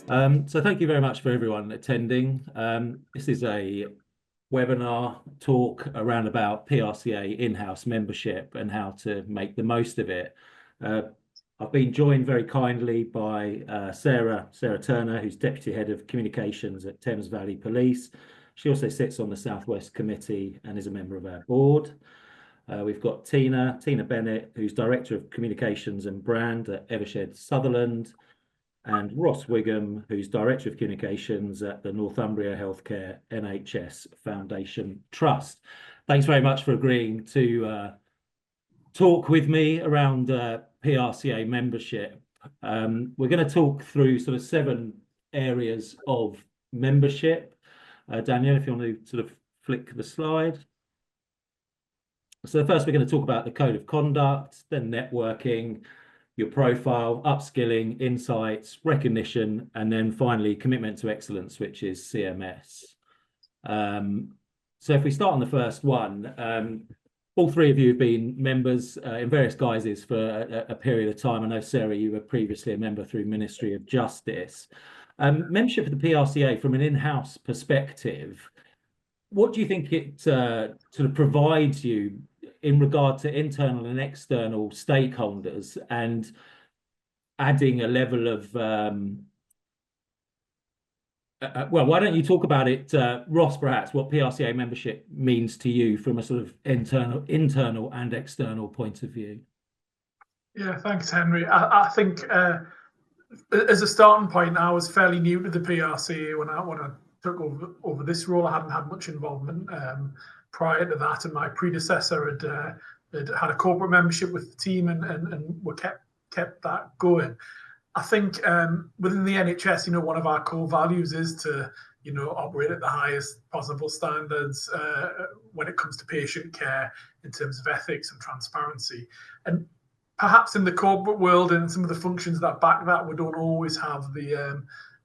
So thank you very much for everyone attending. This is a webinar talk around about PRCA in-house membership and how to make the most of it. I've been joined very kindly by Sara Turner, who's Deputy Head of Communications at Thames Valley Police. She also sits on the South West Committee and is a member of our board. We've got Tina Bennett, who's Director of Communications and Brand at Eversheds Sutherland, and Ross Wigham, who's Director of Communications at the Northumbria Healthcare NHS Foundation Trust. Thanks very much for agreeing to talk with me around PRCA membership. We're going to talk through sort of 7 areas of membership. Daniel, if you want to sort of flick the slide. So first, we're going to talk about the code of conduct, then networking, your profile, upskilling, insights, recognition, and then finally commitment to excellence, which is CMS. So if we start on the first one, all 3 of you have been members in various guises for a period of time. I know, Sara, you were previously a member through Ministry of Justice. Membership of the PRCA from an in-house perspective, what do you think it sort of provides you in regard to internal and external stakeholders, and adding a level of well, why don't you talk about it, Ross, perhaps, what PRCA membership means to you from a sort of internal and external point of view? Yeah, thanks, Henry. I think as a starting point, I was fairly new to the PRCA when I took over this role. I hadn't had much involvement prior to that, and my predecessor had a corporate membership with the team, and we kept that going. I think within the NHS, one of our core values is to, operate at the highest possible standards when it comes to patient care in terms of ethics and transparency. And perhaps in the corporate world and some of the functions that back that, we don't always have the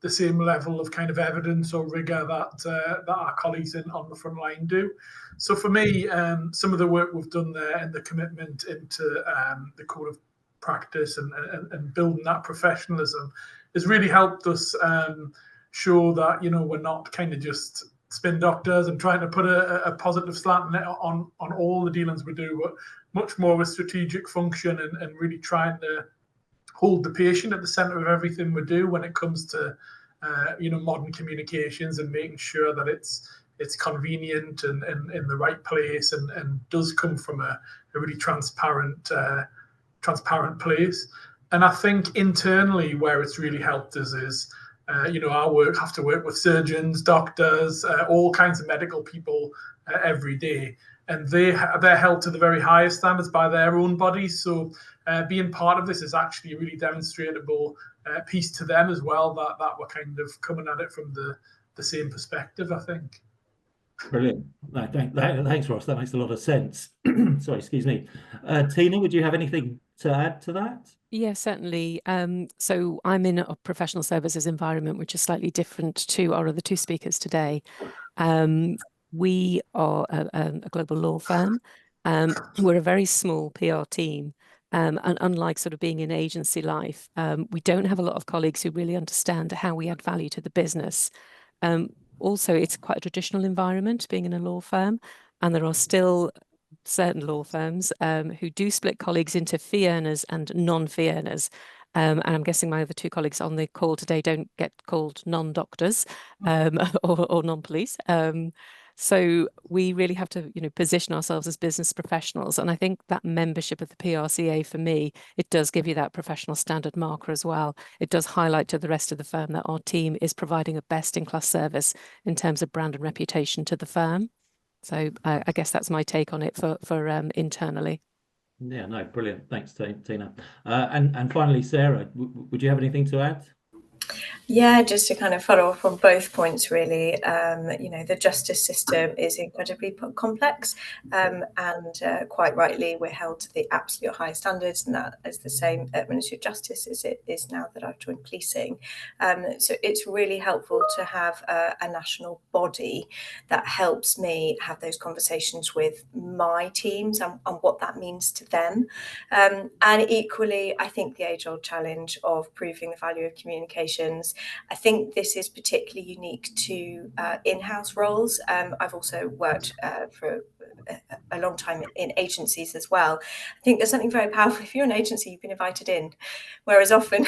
same level of kind of evidence or rigor that our colleagues on the front line do. So for me, some of the work we've done there and the commitment into the code of practice and building that professionalism has really helped us show that, we're not kind of just spin doctors and trying to put a positive slant on all the dealings we do, but much more of a strategic function and really trying to hold the patient at the center of everything we do when it comes to modern communications, and making sure that it's convenient and in the right place and does come from a really transparent place. And I think internally where it's really helped us is our have to work with surgeons, doctors, all kinds of medical people every day, and they're held to the very highest standards by their own bodies. So being part of this is actually a really demonstrable piece to them as well, that we're kind of coming at it from the same perspective, I think. Brilliant. Thanks, Ross. That makes a lot of sense. Sorry, excuse me. Tina, would you have anything to add to that? Yeah, certainly. So I'm in a professional services environment, which is slightly different to our other 2 speakers today. We are a global law firm. We're a very small PR team. And unlike sort of being in agency life, we don't have a lot of colleagues who really understand how we add value to the business. Also, it's quite a traditional environment being in a law firm, and there are still certain law firms who do split colleagues into fee earners and non-fee earners. And I'm guessing my other 2 colleagues on the call today don't get called non-doctors or non-police. So we really have to, position ourselves as business professionals. And I think that membership of the PRCA, for me, it does give you that professional standard marker as well. It does highlight to the rest of the firm that our team is providing a best-in-class service in terms of brand and reputation to the firm. So I guess that's my take on it for internally. Yeah, no, brilliant. Thanks, Tina. And finally, Sara, would you have anything to add? Yeah, just to kind of follow up on both points, really. The justice system is incredibly complex, and quite rightly, we're held to the absolute high standards, and that is the same at Ministry of Justice as it is now that I've joined policing. So it's really helpful to have a national body that helps me have those conversations with my teams and what that means to them. And equally, I think the age-old challenge of proving the value of communication organisations. I think this is particularly unique to in-house roles. I've also worked for a long time in agencies as well. I think there's something very powerful. If you're an agency, you've been invited in, whereas often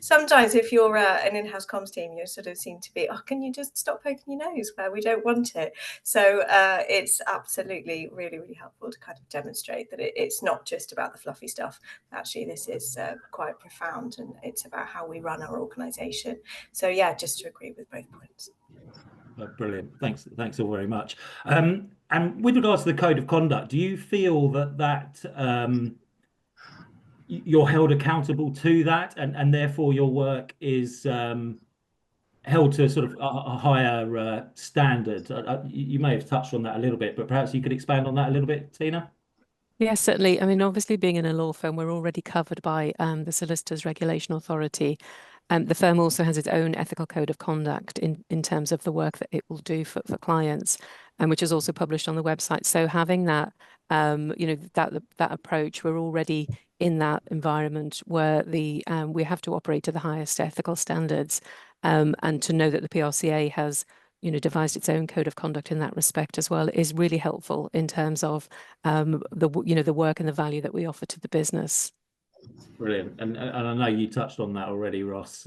sometimes if you're an in-house comms team, you sort of seem to be, oh, can you just stop poking your nose where we don't want it? So it's absolutely really, really helpful to kind of demonstrate that it's not just about the fluffy stuff. Actually, this is quite profound, and it's about how we run our organisation. So yeah, just to agree with both points. Brilliant. Thanks all very much. And with regards to the code of conduct, do you feel that you're held accountable to that, and therefore your work is held to sort of a higher standard? You may have touched on that a little bit, but perhaps you could expand on that a little bit, Tina? Yes, certainly. I mean, obviously, being in a law firm, we're already covered by the Solicitors Regulation Authority. The firm also has its own ethical code of conduct in terms of the work that it will do for clients, and which is also published on the website. So having that, that approach, we're already in that environment where we have to operate to the highest ethical standards, and to know that the PRCA has devised its own code of conduct in that respect as well is really helpful in terms of the work and the value that we offer to the business. Brilliant. And I know you touched on that already, Ross.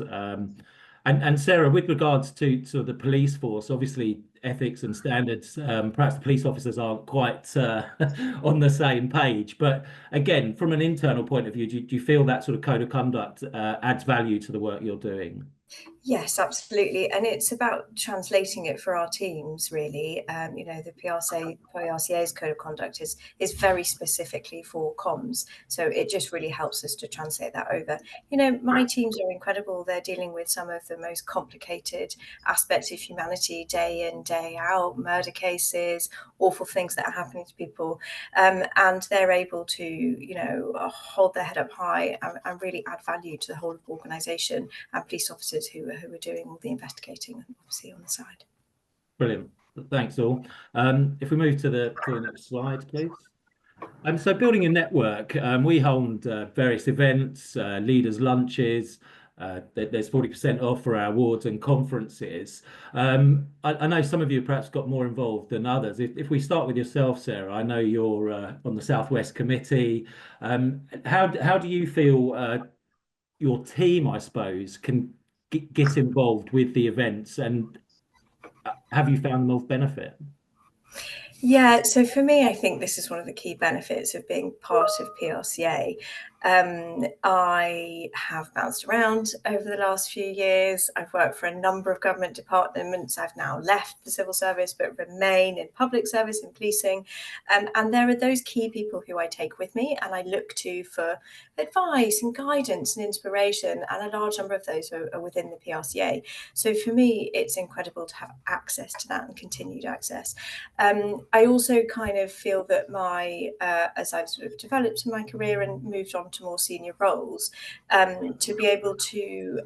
And Sarah, with regards to the police force, obviously ethics and standards, perhaps the police officers aren't quite on the same page. But again, from an internal point of view, do you feel that sort of code of conduct adds value to the work you're doing? Yes, absolutely. And it's about translating it for our teams, really. The PRCA's code of conduct is very specifically for comms. So it just really helps us to translate that over. My teams are incredible. They're dealing with some of the most complicated aspects of humanity day in, day out, murder cases, awful things that are happening to people. And they're able to, hold their head up high and really add value to the whole organisation, and police officers who are doing all the investigating, obviously, on the side. Brilliant. Thanks all. If we move to the next slide, please. So building a network, we hold various events, leaders' lunches. There's 40% off for our awards and conferences. I know some of you perhaps got more involved than others. If we start with yourself, Sarah, I know you're on the Southwest Committee. How do you feel your team, I suppose, can get involved with the events, and have you found them of benefit? Yeah, so for me, I think this is one of the key benefits of being part of PRCA. I have bounced around over the last few years. I've worked for a number of government departments. I've now left the civil service, but remain in public service and policing. And there are those key people who I take with me and I look to for advice and guidance and inspiration. And a large number of those are within the PRCA. So for me, it's incredible to have access to that and continued access. I also kind of feel that as I've sort of developed in my career and moved on to more senior roles, to be able to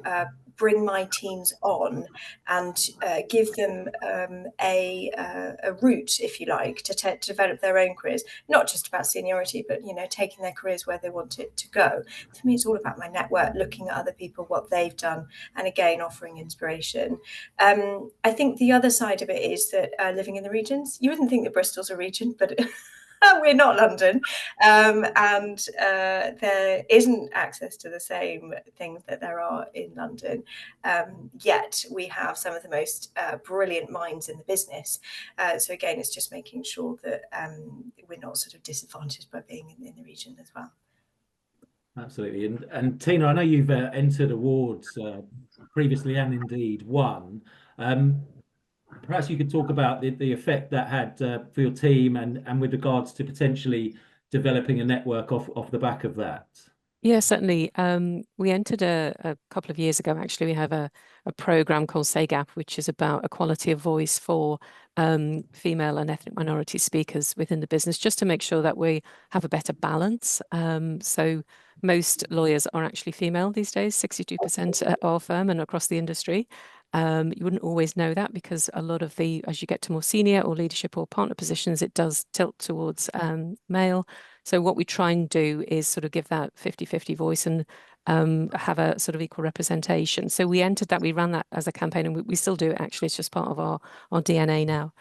bring my teams on and give them a route, if you like, to develop their own careers, not just about seniority, but, taking their careers where they want it to go. For me, it's all about my network, looking at other people, what they've done, and again, offering inspiration. I think the other side of it is that living in the regions, you wouldn't think that Bristol's a region, but we're not London, and there isn't access to the same things that there are in London. Yet we have some of the most brilliant minds in the business. So again, it's just making sure that we're not sort of disadvantaged by being in the region as well. Absolutely. And Tina, I know you've entered awards previously and indeed won. Perhaps you could talk about the effect that had for your team and with regards to potentially developing a network off the back of that. Yeah, certainly. We entered a couple of years ago, actually. We have a program called SAGAP, which is about equality of voice for female and ethnic minority speakers within the business, just to make sure that we have a better balance. So most lawyers are actually female these days, 62% at our firm and across the industry. You wouldn't always know that because a lot of as you get to more senior or leadership or partner positions, it does tilt towards male. So what we try and do is sort of give that 50-50 voice and have a sort of equal representation. So we entered that, we ran that as a campaign, and we still do it actually. It's just part of our DNA now.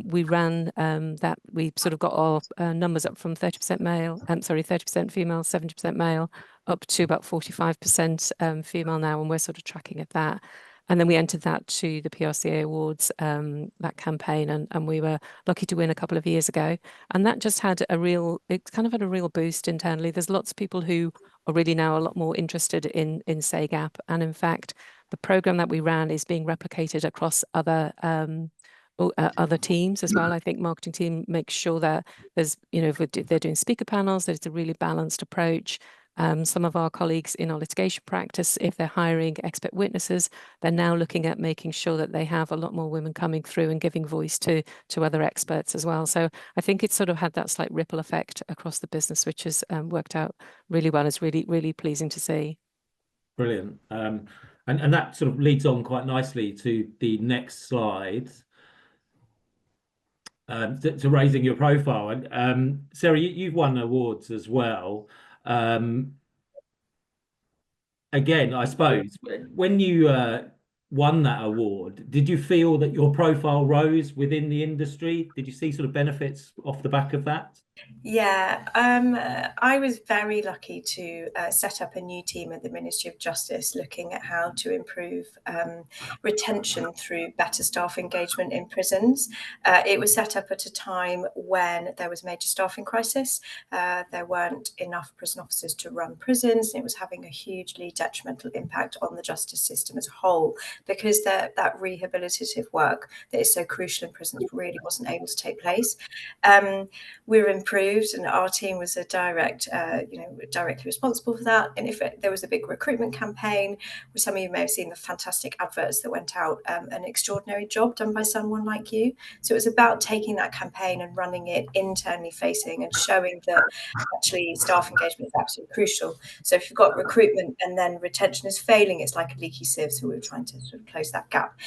We ran that, we sort of got our numbers up from 30% male, 30% female, 70% male, up to about 45% female now, and we're sort of tracking at that. And then we entered that to the PRCA Awards, that campaign, and we were lucky to win a couple of years ago. And that just had it kind of had a real boost internally. There's lots of people who are really now a lot more interested in Say Gap. And in fact, the program that we ran is being replicated across other teams as well. I think marketing team makes sure that there's, if they're doing speaker panels, there's a really balanced approach. Some of our colleagues in our litigation practice, if they're hiring expert witnesses, they're now looking at making sure that they have a lot more women coming through and giving voice to other experts as well. So I think it's sort of had that slight ripple effect across the business, which has worked out really well. It's really, really pleasing to see. Brilliant. And that sort of leads on quite nicely to the next slide. To raising your profile. And Sara, you've won awards as well. Again, I suppose, when you won that award, did you feel that your profile rose within the industry? Did you see sort of benefits off the back of that? Yeah, I was very lucky to set up a new team at the Ministry of Justice looking at how to improve retention through better staff engagement in prisons. It was set up at a time when there was a major staffing crisis. There weren't enough prison officers to run prisons, and it was having a hugely detrimental impact on the justice system as a whole, because that rehabilitative work that is so crucial in prisons really wasn't able to take place. We were improved, and our team was directly responsible for that. And if there was a big recruitment campaign, which some of you may have seen the fantastic adverts that went out, an extraordinary job done by someone like you. So it was about taking that campaign and running it internally facing and showing that actually staff engagement is absolutely crucial. So if you've got recruitment and then retention is failing, it's like a leaky sieve. So we were trying to sort of close that gap.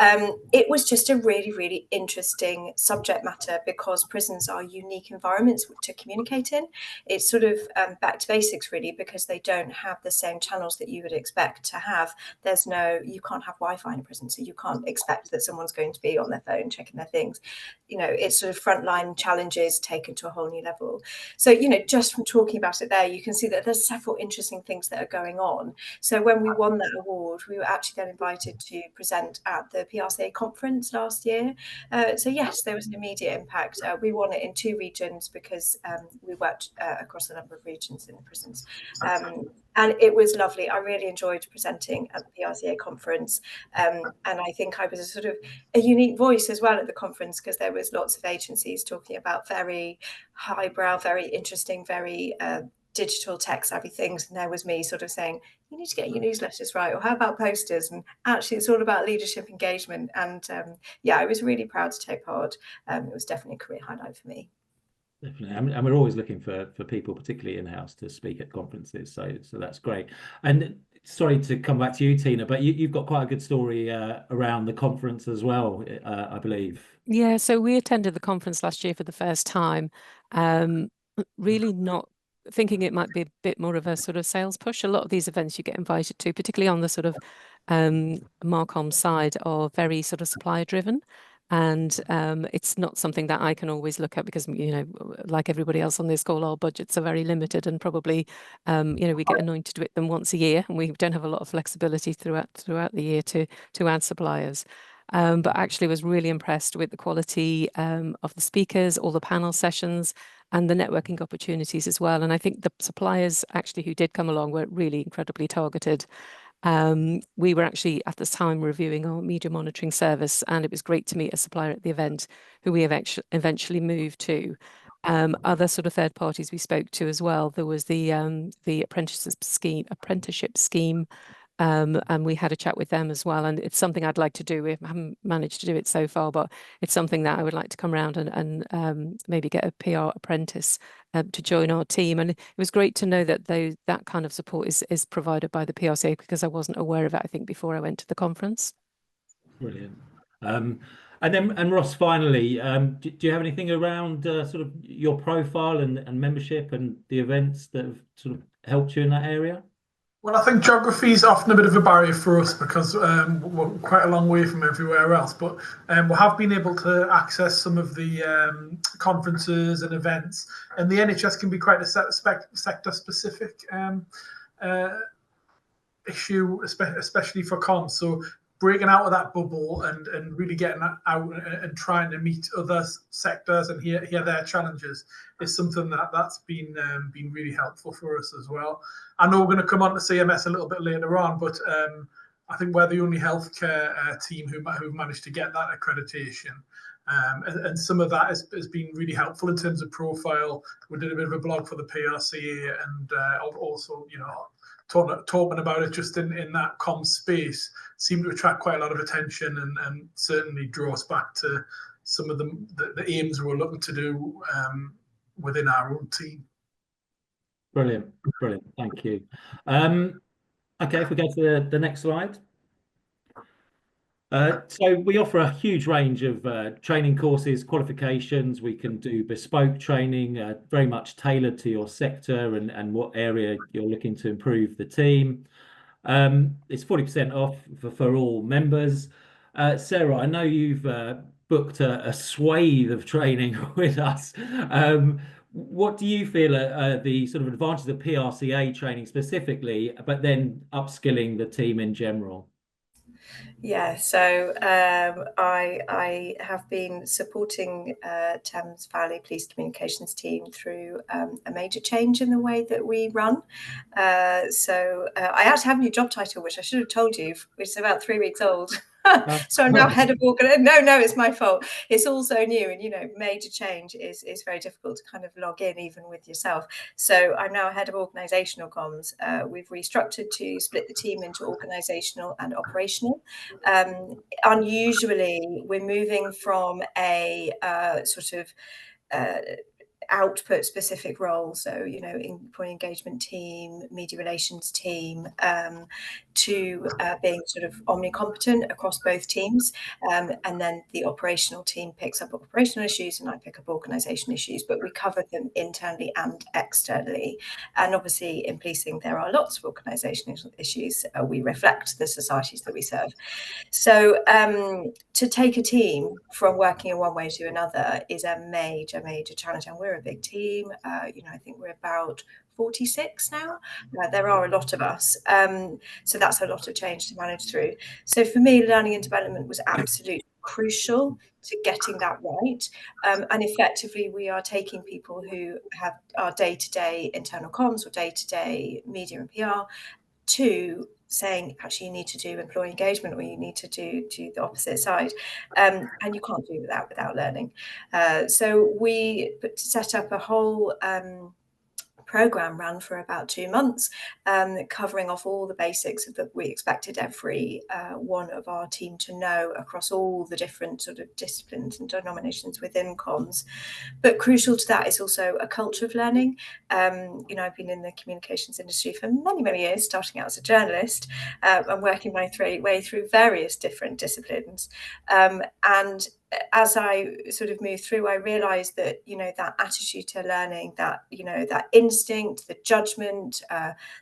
It was just a really, really interesting subject matter, because prisons are unique environments to communicate in. It's sort of back to basics really, because they don't have the same channels that you would expect to have. You can't have Wi-Fi in a prison, so you can't expect that someone's going to be on their phone checking their things. It's sort of frontline challenges taken to a whole new level. So, just from talking about it there, you can see that there's several interesting things that are going on. So when we won that award, we were actually then invited to present at the PRCA conference last year. So yes, there was an immediate impact. We won it in 2 regions because we worked across a number of regions in the prisons. And it was lovely. I really enjoyed presenting at the PRCA conference. And I think I was a sort of a unique voice as well at the conference, because there was lots of agencies talking about very highbrow, very interesting, very digital tech savvy things. And there was me sort of saying, you need to get your newsletters right, or how about posters? And actually it's all about leadership engagement. And I was really proud to take part. It was definitely a career highlight for me. Definitely, and we're always looking for people, particularly in-house, to speak at conferences. So that's great. And sorry to come back to you, Tina, but you've got quite a good story around the conference as well, I believe. Yeah, so we attended the conference last year for the first time. Really not thinking it might be a bit more of a sort of sales push. A lot of these events you get invited to, particularly on the sort of Marcom side, are very sort of supplier driven. And it's not something that I can always look at, because, like everybody else on this call, our budgets are very limited, and probably, we get anointed with them once a year, and we don't have a lot of flexibility throughout the year to add suppliers. But actually was really impressed with the quality of the speakers, all the panel sessions, and the networking opportunities as well. And I think the suppliers actually who did come along were really incredibly targeted. We were actually at the time reviewing our media monitoring service, and it was great to meet a supplier at the event who we have eventually moved to. Other sort of third parties we spoke to as well. There was the apprenticeship scheme, and we had a chat with them as well. And it's something I'd like to do. We haven't managed to do it so far, but it's something that I would like to come around and maybe get a PR apprentice to join our team. And it was great to know that that kind of support is provided by the PRCA, because I wasn't aware of it, I think, before I went to the conference. Brilliant. And Ross, finally, do you have anything around sort of your profile and membership and the events that have sort of helped you in that area? Well, I think geography is often a bit of a barrier for us because we're quite a long way from everywhere else. But we have been able to access some of the conferences and events, and the NHS can be quite a sector-specific issue, especially for comms. So breaking out of that bubble and really getting out and trying to meet other sectors and hear their challenges is something that's been really helpful for us as well. I know we're going to come on to CMS a little bit later on, but I think we're the only healthcare team who've managed to get that accreditation. And some of that has been really helpful in terms of profile. We did a bit of a blog for the PRCA and also, talking about it just in that comms space seemed to attract quite a lot of attention and certainly draw us back to some of the aims we're looking to do within our own team. Brilliant, thank you. Okay, if we go to the next slide. So we offer a huge range of training courses, qualifications. We can do bespoke training, very much tailored to your sector and what area you're looking to improve the team. It's 40% off for all members. Sarah, I know you've booked a swathe of training with us. What do you feel are the sort of advantages of PRCA training specifically, but then upskilling the team in general? Yeah, so I have been supporting Thames Valley Police Communications team through a major change in the way that we run. So I actually have a new job title, which I should have told you, which is about 3 weeks old. So I'm now head of no, it's my fault. It's all so new, and major change is very difficult to kind of log in even with yourself. So I'm now head of organisational comms. We've restructured to split the team into organisational and operational. Unusually, we're moving from a sort of output specific role, so employee engagement team, media relations team, to being sort of omnicompetent across both teams, and then the operational team picks up operational issues and I pick up organisation issues, but we cover them internally and externally. And obviously in policing there are lots of organisational issues. We reflect the societies that we serve. So to take a team from working in one way to another is a major challenge, and we're a big team. I think we're about 46 now. There are a lot of us, so that's a lot of change to manage through. So for me, learning and development was absolutely crucial to getting that right, and effectively we are taking people who have our day-to-day internal comms or day-to-day media and PR to saying, actually, you need to do employee engagement, or you need to do the opposite side, and you can't do that without learning. So we set up a whole program, ran for about 2 months, covering off all the basics that we expected every one of our team to know across all the different sort of disciplines and denominations within comms. But crucial to that is also a culture of learning. I've been in the communications industry for many years, starting out as a journalist and working my way through various different disciplines. And as I sort of moved through, I realized that, that attitude to learning, that, that instinct, the judgment,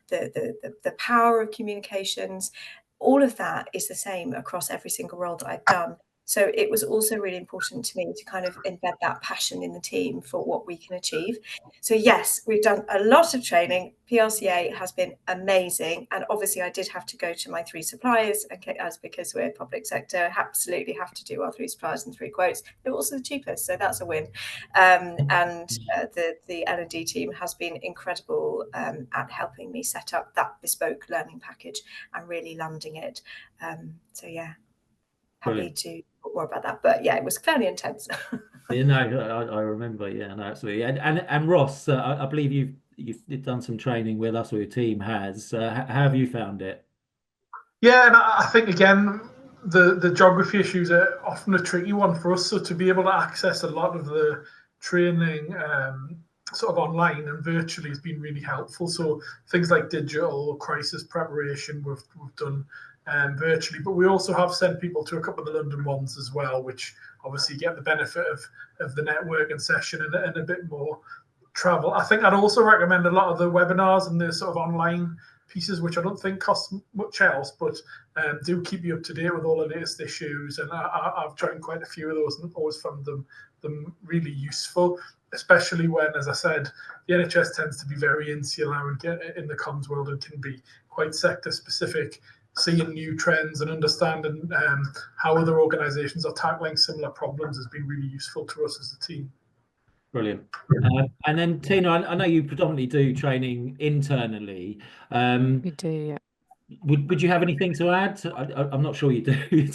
the power of communications, all of that is the same across every single role that I've done. So it was also really important to me to kind of embed that passion in the team for what we can achieve. So yes, we've done a lot of training. PRCA has been amazing. And obviously I did have to go to my 3 suppliers, as because we're public sector, absolutely have to do our 3 suppliers and 3 quotes. They're also the cheapest, so that's a win. The L&D team has been incredible at helping me set up that bespoke learning package and really landing it. So yeah, happy to talk more about that, but yeah, it was fairly intense. I remember. Yeah, no, absolutely. And Ross, I believe you've done some training with us, or your team has. How have you found it? Yeah, and I think again, the geography issues are often a tricky one for us. So to be able to access a lot of the training sort of online and virtually has been really helpful. So things like digital crisis preparation we've done virtually, but we also have sent people to a couple of the London ones as well, which obviously get the benefit of the networking session and a bit more travel. I think I'd also recommend a lot of the webinars and the sort of online pieces which I don't think cost much else, but do keep you up to date with all the latest issues. And I've joined quite a few of those and always found them really useful, especially when, as I said, the NHS tends to be very insular and get in the comms world and can be quite sector specific. Seeing new trends and understanding how other organisations are tackling similar problems has been really useful to us as a team. Brilliant. And then Tina, I know you predominantly do training internally. We do, yeah. Would you have anything to add? I'm not sure you do.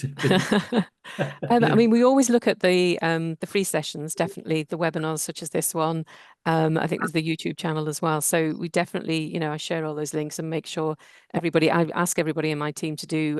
I mean, we always look at the free sessions, definitely the webinars such as this one. I think there's the YouTube channel as well. So we definitely, you know, I share all those links and make sure I ask everybody in my team to do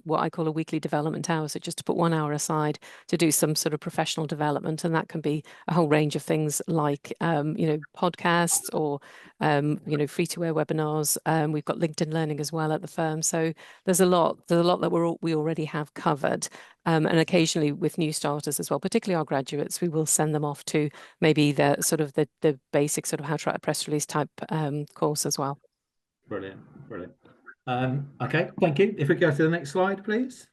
what I call a weekly development hour. So just to put 1 hour aside to do some sort of professional development. And that can be a whole range of things like, you know, podcasts or, you know, free-to-air webinars. We've got LinkedIn Learning as well at the firm. So there's a lot that we already have covered. And occasionally with new starters as well, particularly our graduates, we will send them off to maybe the sort of the basic sort of how to write a press release type course as well. Brilliant, brilliant. Okay, thank you. If we go to the next slide, please.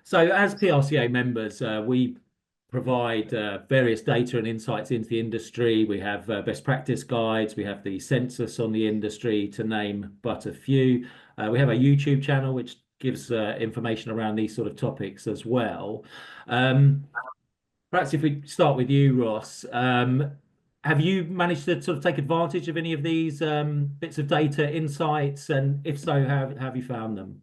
So as PRCA members, we provide various data and insights into the industry. We have best practice guides. We have the census on the industry, to name but a few. We have a YouTube channel, which gives information around these sort of topics as well. Perhaps if we start with you, Ross, have you managed to sort of take advantage of any of these bits of data insights? And if so, how have you found them?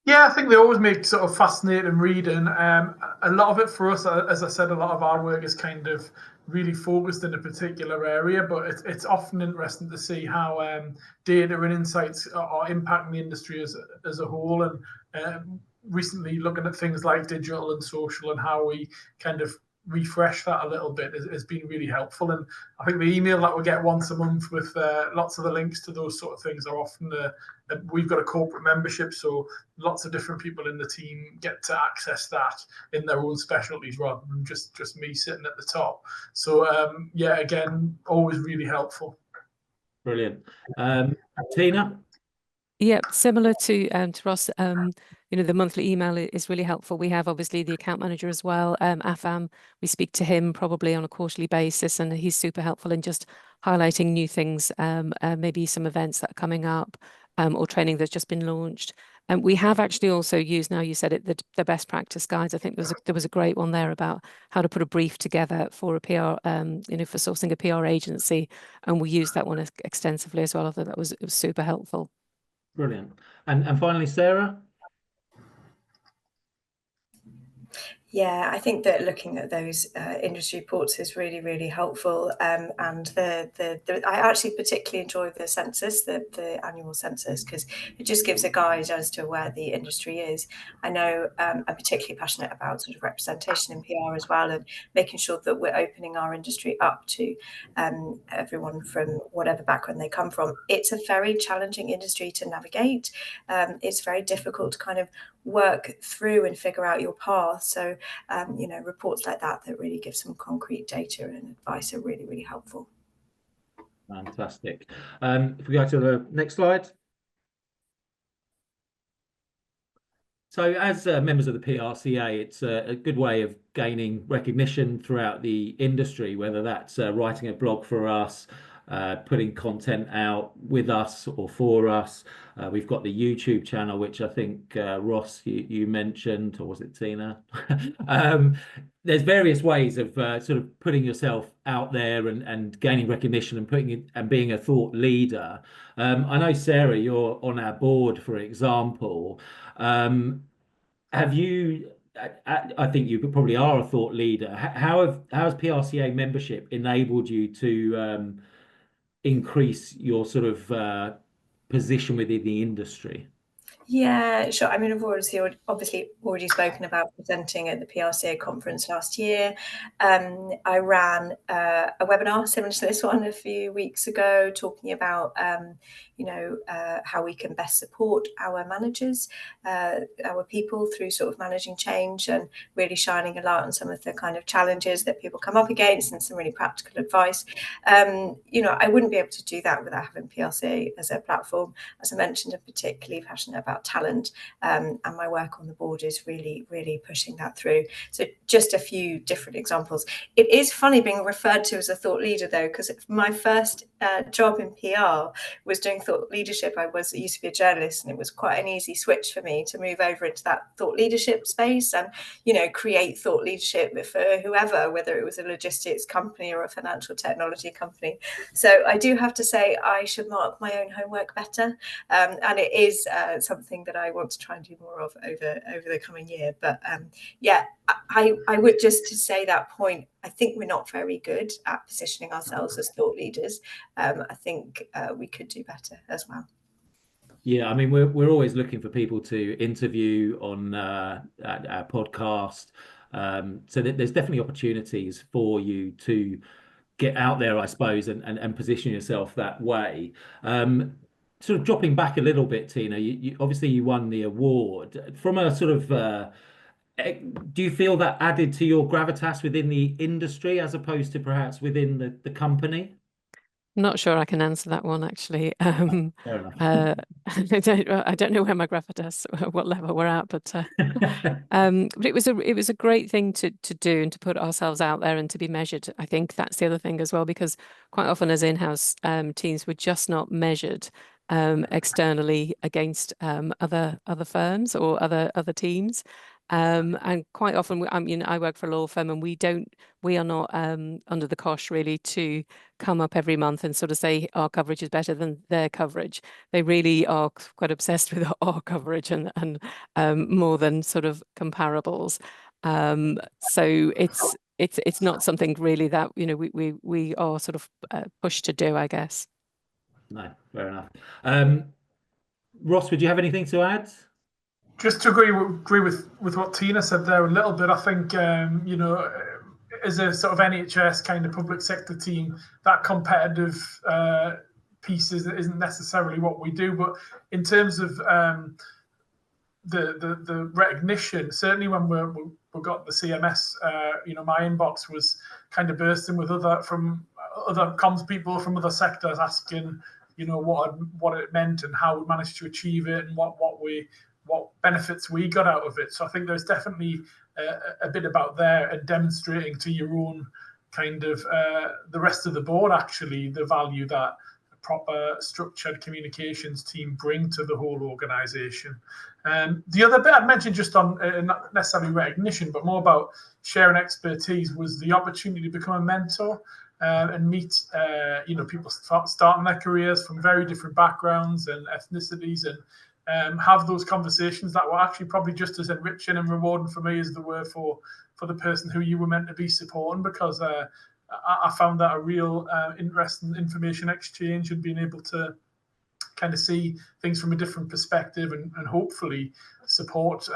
Yeah, I think they always make sort of fascinating reading. A lot of it for us, as I said, a lot of our work is kind of really focused in a particular area, but it's often interesting to see how data and insights are impacting the industry as a whole. And recently looking at things like digital and social and how we kind of refresh that a little bit has been really helpful. And I think the email that we get once a month with lots of the links to those sort of things are often we've got a corporate membership, so lots of different people in the team get to access that in their own specialties rather than just me sitting at the top. So yeah, again, always really helpful. Brilliant. Tina? Yeah, similar to Ross, you know, the monthly email is really helpful. We have obviously the account manager as well, Afam. We speak to him probably on a quarterly basis, and he's super helpful in just highlighting new things, maybe some events that are coming up, or training that's just been launched. And we have actually also used, now you said it, the best practice guides. I think there was a great one there about how to put a brief together for a PR, you know, for sourcing a PR agency, and we used that one extensively as well. I thought it was super helpful. Brilliant. And finally, Sarah? Yeah, I think that looking at those industry reports is really, really helpful. And I actually particularly enjoy the census, the annual census, because it just gives a guide as to where the industry is. I know I'm particularly passionate about sort of representation in PR as well, and making sure that we're opening our industry up to everyone from whatever background they come from. It's a very challenging industry to navigate. It's very difficult to kind of work through and figure out your path. So, you know, reports like that really give some concrete data and advice are really, really helpful. Fantastic. If we go to the next slide. So as members of the PRCA, it's a good way of gaining recognition throughout the industry, whether that's writing a blog for us, putting content out with us or for us. We've got the YouTube channel, which I think, Ross, you mentioned, or was it Tina? There's various ways of sort of putting yourself out there and gaining recognition and being a thought leader. I know, Sarah, you're on our board, for example. Have you, I think you probably are a thought leader. How has PRCA membership enabled you to increase your sort of position within the industry? Yeah, sure. I mean, I've obviously already spoken about presenting at the PRCA conference last year. I ran a webinar similar to this one a few weeks ago, talking about, how we can best support our managers, our people through sort of managing change, and really shining a light on some of the kind of challenges that people come up against and some really practical advice. I wouldn't be able to do that without having PRCA as a platform. As I mentioned, I'm particularly passionate about talent, and my work on the board is really, really pushing that through. So just a few different examples. It is funny being referred to as a thought leader, though, because my first job in PR was doing thought leadership. I used to be a journalist, and it was quite an easy switch for me to move over into that thought leadership space and, create thought leadership for whoever, whether it was a logistics company or a financial technology company. So I do have to say I should mark my own homework better, and it is something that I want to try and do more of over the coming year. But I would just to say that point, I think we're not very good at positioning ourselves as thought leaders. I think we could do better as well. Yeah, I mean, we're always looking for people to interview on our podcast. So there's definitely opportunities for you to get out there, I suppose, and position yourself that way. Sort of dropping back a little bit, Tina, you obviously you won the award. From a sort of do you feel that added to your gravitas within the industry as opposed to perhaps within the company? Not sure I can answer that one, actually. Fair enough. I don't know where my gravitas, what level we're at, but it was a great thing to do and to put ourselves out there and to be measured. I think that's the other thing as well, because quite often as in-house teams, we're just not measured externally against other firms or other teams. And quite often, I work for a law firm, and we are not under the cosh really to come up every month and sort of say our coverage is better than their coverage. They really are quite obsessed with our coverage and more than sort of comparables. So it's not something really that we are sort of pushed to do, I guess. No, fair enough. Ross, would you have anything to add? Just to agree with what Tina said there a little bit. I think as a sort of NHS kind of public sector team, that competitive piece isn't necessarily what we do. But in terms of the recognition, certainly when we got the CMS, my inbox was kind of bursting with other comms people from other sectors asking, what it meant and how we managed to achieve it and what benefits we got out of it. So I think there's definitely a bit about there and demonstrating to your own kind of the rest of the board actually the value that a proper structured communications team bring to the whole organisation. The other bit I'd mentioned just on not necessarily recognition, but more about sharing expertise was the opportunity to become a mentor and meet people starting their careers from very different backgrounds and ethnicities and have those conversations that were actually probably just as enriching and rewarding for me as they were for the person who you were meant to be supporting, because I found that a real interesting information exchange and being able to kind of see things from a different perspective and hopefully support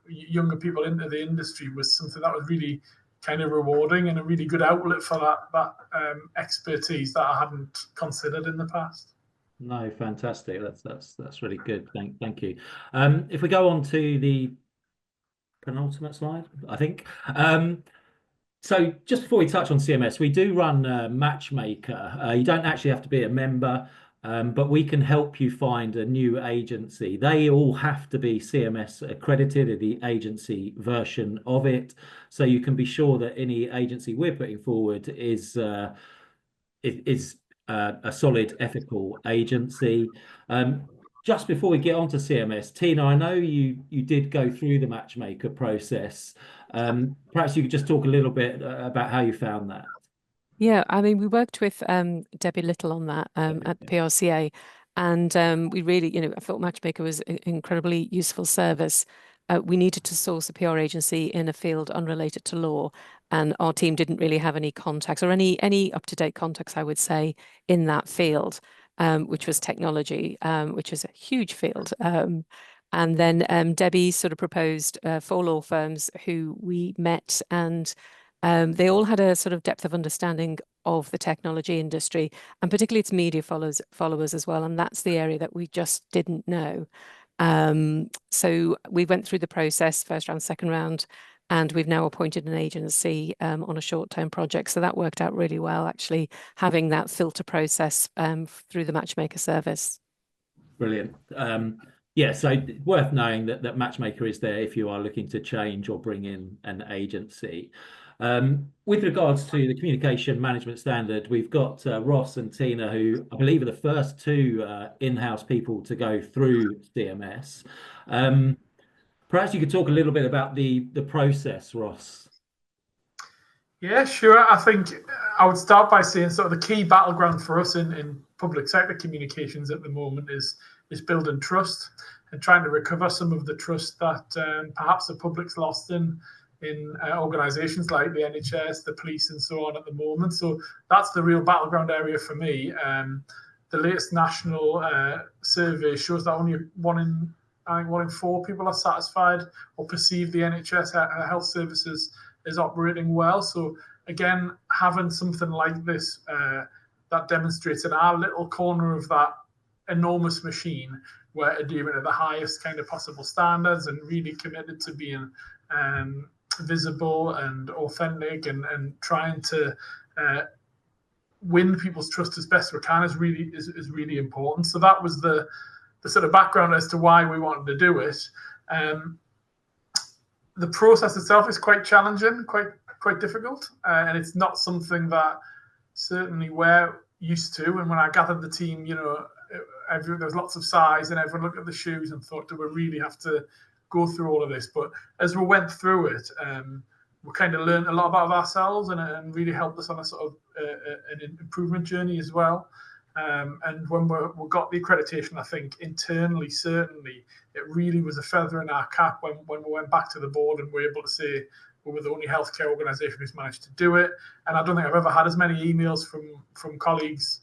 younger people into the industry was something that was really kind of rewarding and a really good outlet for that expertise that I hadn't considered in the past. No, fantastic. That's really good. Thank you. If we go on to the penultimate slide, I think. So just before we touch on CMS, we do run Matchmaker. You don't actually have to be a member, but we can help you find a new agency. They all have to be CMS accredited in the agency version of it. So you can be sure that any agency we're putting forward is a solid ethical agency. Just before we get on to CMS, Tina, I know you did go through the Matchmaker process. Perhaps you could just talk a little bit about how you found that. Yeah, I mean, we worked with Debbie Little on that at PRCA, and we really, I thought Matchmaker was an incredibly useful service. We needed to source a PR agency in a field unrelated to law, and our team didn't really have any contacts or any up-to-date contacts, I would say, in that field, which was technology, which is a huge field. And then Debbie sort of proposed 4 law firms who we met, and they all had a sort of depth of understanding of the technology industry, and particularly its media followers as well. And that's the area that we just didn't know. So we went through the process, first round, second round, and we've now appointed an agency on a short-term project. So that worked out really well, actually, having that filter process through the Matchmaker service. Brilliant. Yeah, so worth knowing that Matchmaker is there if you are looking to change or bring in an agency. With regards to the communication management standard, we've got Ross and Tina, who I believe are the first 2 in-house people to go through CMS. Perhaps you could talk a little bit about the process, Ross. Yeah, sure. I think I would start by saying sort of the key battleground for us in public sector communications at the moment is building trust and trying to recover some of the trust that perhaps the public's lost in organisations like the NHS, the police, and so on at the moment. So that's the real battleground area for me. The latest national survey shows that only one in 4 people are satisfied or perceive the NHS health services is operating well. So again, having something like this that demonstrates in our little corner of that enormous machine, we're adhering to the highest kind of possible standards and really committed to being visible and authentic and trying to win people's trust as best we can is really important. So that was the sort of background as to why we wanted to do it. The process itself is quite challenging, quite difficult, and it's not something that certainly we're used to. And when I gathered the team, there was lots of sighs, and everyone looked at the shoes and thought, do we really have to go through all of this? But as we went through it, we kind of learned a lot about ourselves and really helped us on a sort of an improvement journey as well. And when we got the accreditation, I think internally, certainly, it really was a feather in our cap when we went back to the board and were able to say we were the only healthcare organisation who's managed to do it. And I don't think I've ever had as many emails from colleagues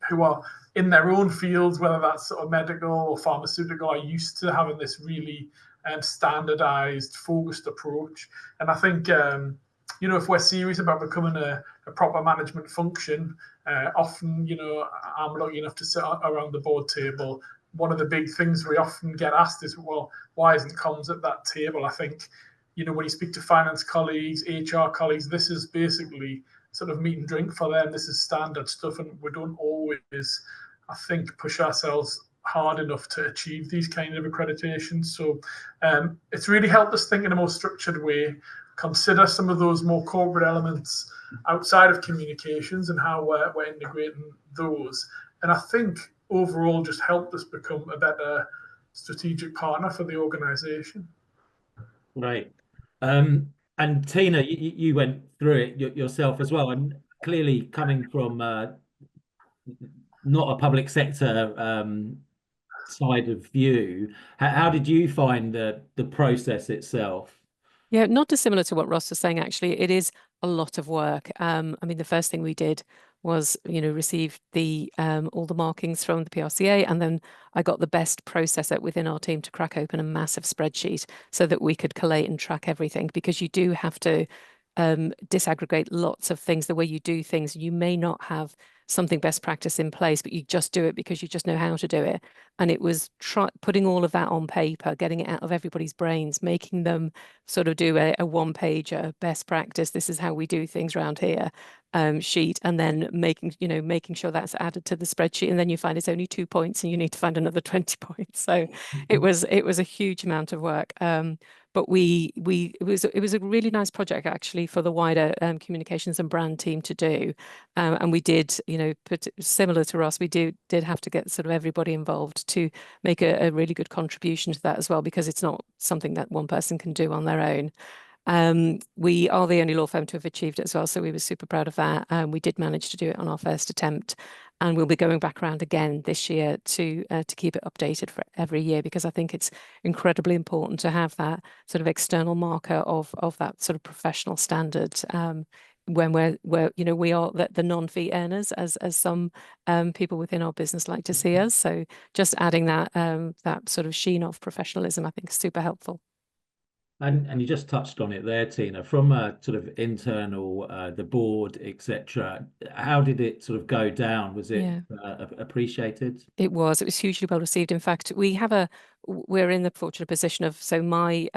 who are in their own fields, whether that's sort of medical or pharmaceutical, are used to having this really standardised, focused approach. And I think, if we're serious about becoming a proper management function, often, I'm lucky enough to sit around the board table. One of the big things we often get asked is, well, why isn't comms at that table? I think, when you speak to finance colleagues, HR colleagues, this is basically sort of meat and drink for them. This is standard stuff, and we don't always, I think, push ourselves hard enough to achieve these kind of accreditations. So it's really helped us think in a more structured way, consider some of those more corporate elements outside of communications and how we're integrating those. And I think overall just helped us become a better strategic partner for the organisation. Right. And Tina, you went through it yourself as well, and clearly coming from not a public sector side of view, how did you find the process itself? Yeah, not dissimilar to what Ross was saying, actually. It is a lot of work. I mean, the first thing we did was, receive all the markings from the PRCA, and then I got the best processor within our team to crack open a massive spreadsheet so that we could collate and track everything, because you do have to disaggregate lots of things. The way you do things, you may not have something best practice in place, but you just do it because you just know how to do it. And it was putting all of that on paper, getting it out of everybody's brains, making them sort of do a one-pager best practice. This is how we do things around here sheet, and then making sure that's added to the spreadsheet. And then you find it's only 2 points and you need to find another 20 points. So it was a huge amount of work. But it was a really nice project, actually, for the wider communications and brand team to do. And we did, similar to Ross, we did have to get sort of everybody involved to make a really good contribution to that as well, because it's not something that one person can do on their own. We are the only law firm to have achieved it as well, so we were super proud of that. We did manage to do it on our first attempt, and we'll be going back around again this year to keep it updated for every year, because I think it's incredibly important to have that sort of external marker of that sort of professional standard when we're you know, we are the non-fee earners, as some people within our business like to see us. So just adding that that sort of sheen of professionalism, I think, is super helpful. And you just touched on it there, Tina, from a sort of internal, the board, etc. How did it sort of go down? Was it appreciated? It was hugely well received. In fact, we're in the fortunate position of, so my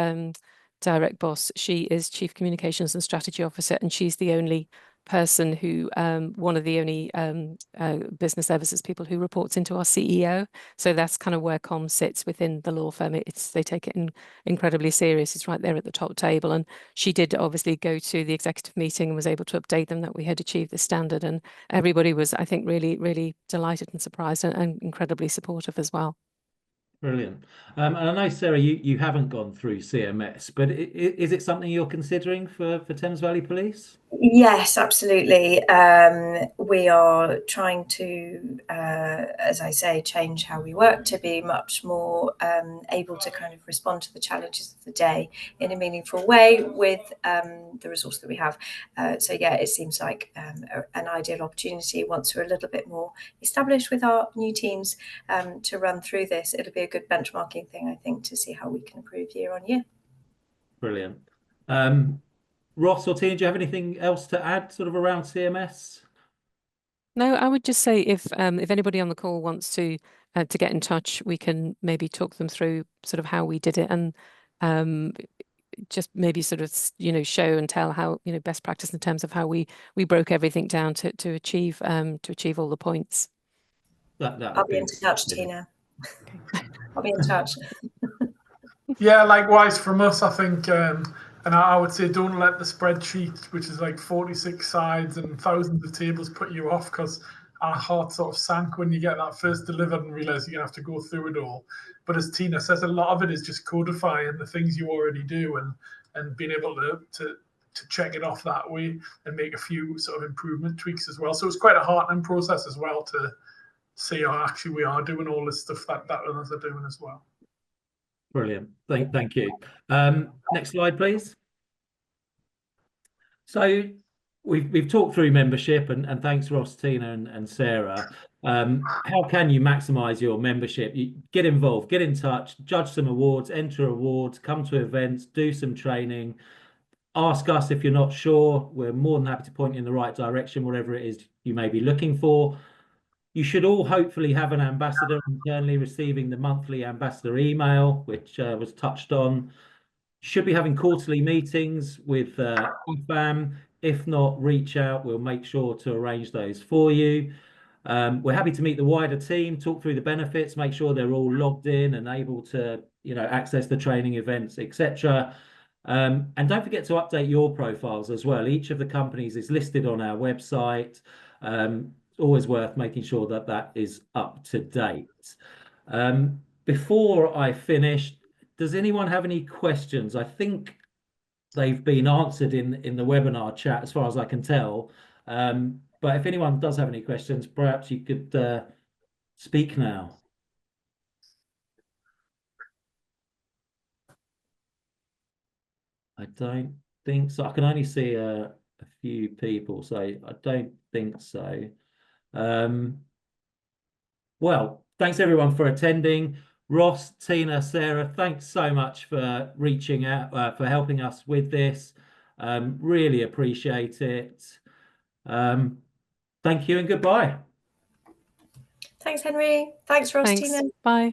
direct boss, she is Chief Communications and Strategy Officer, and she's the only person who, one of the only business services people who reports into our CEO. So that's kind of where comms sits within the law firm. They take it incredibly serious. It's right there at the top table. And she did obviously go to the executive meeting and was able to update them that we had achieved this standard. And everybody was, I think, really, really delighted and surprised and incredibly supportive as well. Brilliant. And I know, Sarah, you haven't gone through CMS, but is it something you're considering for Thames Valley Police? Yes, absolutely. We are trying to, as I say, change how we work to be much more able to kind of respond to the challenges of the day in a meaningful way with the resource that we have. So yeah, it seems like an ideal opportunity once we're a little bit more established with our new teams to run through this. It'll be a good benchmarking thing, I think, to see how we can improve year on year. Brilliant. Ross or Tina, do you have anything else to add sort of around CMS? No, I would just say if anybody on the call wants to get in touch, we can maybe talk them through sort of how we did it, and just maybe sort of, you know, show and tell how, you know, best practice in terms of how we broke everything down to achieve all the points. I'll be in touch, Tina. Okay. I'll be in touch. Yeah, likewise from us, I think. And I would say don't let the spreadsheet, which is like 46 sides and thousands of tables, put you off, because our heart sort of sank when you get that first delivered and realize you're going to have to go through it all. But as Tina says, a lot of it is just codifying the things you already do and being able to check it off that way and make a few sort of improvement tweaks as well. So it's quite a heartening process as well to see, oh, actually we are doing all this stuff that others are doing as well. Brilliant. Thank you. Next slide, please. So we've talked through membership, and thanks Ross, Tina, and Sarah. How can you maximize your membership? You get involved, get in touch, judge some awards, enter awards, come to events, do some training. Ask us if you're not sure. We're more than happy to point you in the right direction, whatever it is you may be looking for. You should all hopefully have an ambassador internally receiving the monthly ambassador email, which was touched on. Should be having quarterly meetings with EFAM. If not, reach out. We'll make sure to arrange those for you. We're happy to meet the wider team, talk through the benefits, make sure they're all logged in and able to, you know, access the training events, etc. And don't forget to update your profiles as well. Each of the companies is listed on our website. Always worth making sure that that is up to date. Before I finish, does anyone have any questions? I think they've been answered in the webinar chat, as far as I can tell. But if anyone does have any questions, perhaps you could speak now. I don't think so. I can only see a few people, so I don't think so. Well, thanks everyone for attending. Ross, Tina, Sarah, thanks so much for reaching out, for helping us with this. Really appreciate it. Thank you and goodbye. Thanks, Henry. Thanks, Ross, Tina. Bye.